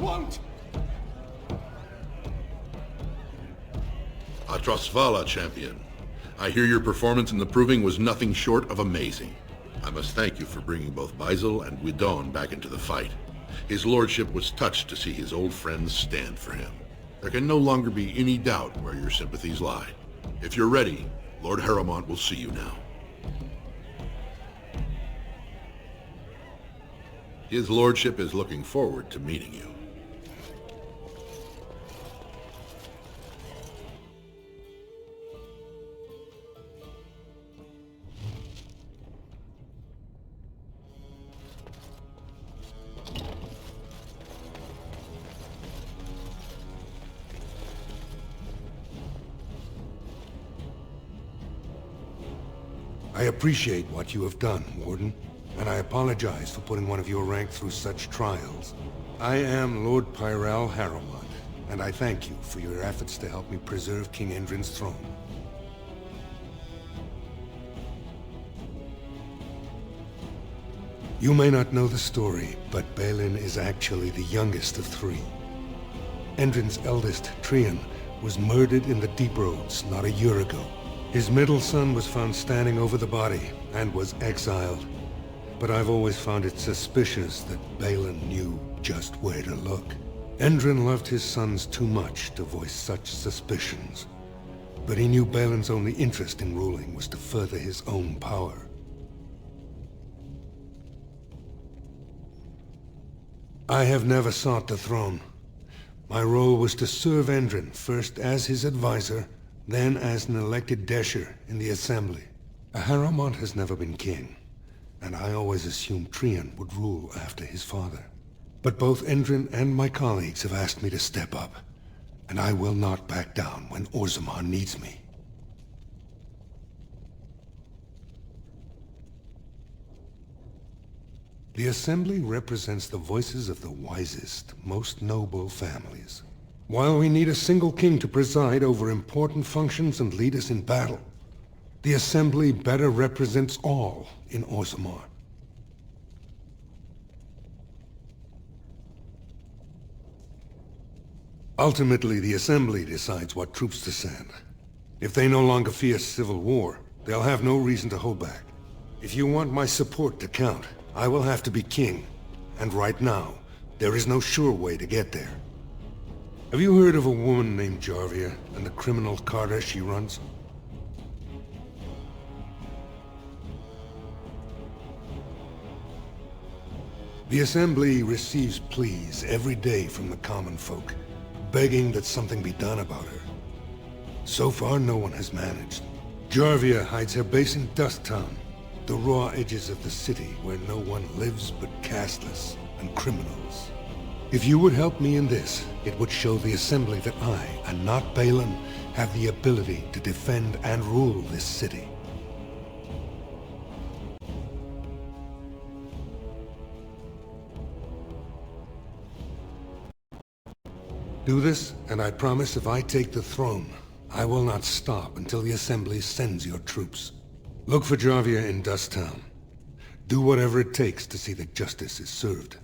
want? Atrasvala, champion. I hear your performance in the proving was nothing short of amazing. I must thank you for bringing both Baisel and Guidon back into the fight. His lordship was touched to see his old friends stand for him. There can no longer be any doubt where your sympathies lie. If you're ready, Lord Harrowmont will see you now. His lordship is looking forward to meeting you. I appreciate what you have done, Warden, and I apologize for putting one of your rank through such trials. I am Lord Pyrell Harrowmont, and I thank you for your efforts to help me preserve King Endrin's throne. You may not know the story, but Balin is actually the youngest of three. Endrin's eldest, Trian, was murdered in the Deep Roads not a year ago. His middle son was found standing over the body and was exiled. But I've always found it suspicious that Balin knew just where to look. Endrin loved his sons too much to voice such suspicions. But he knew Balin's only interest in ruling was to further his own power. I have never sought the throne. My role was to serve Endrin, first as his advisor, then as an elected Desher in the Assembly. Harrowmont has never been king, and I always assumed Trian would rule after his father. But both Endrin and my colleagues have asked me to step up, and I will not back down when Orzammar needs me. The Assembly represents the voices of the wisest, most noble families. While we need a single king to preside over important functions and lead us in battle, the Assembly better represents all in Orzammar. Ultimately, the Assembly decides what troops to send. If they no longer fear civil war, they'll have no reason to hold back. If you want my support to count, I will have to be king. And right now, there is no sure way to get there. Have you heard of a woman named Jarvia and the criminal carter she runs? The Assembly receives pleas every day from the common folk, begging that something be done about her. So far, no one has managed. Jarvia hides her base in Dust Town, the raw edges of the city where no one lives but casteless and criminals. If you would help me in this, it would show the Assembly that I, and not Balin, have the ability to defend and rule this city. Do this, and I promise if I take the throne, I will not stop until the Assembly sends your troops. Look for Jarvia in Dust Town. Do whatever it takes to see that justice is served.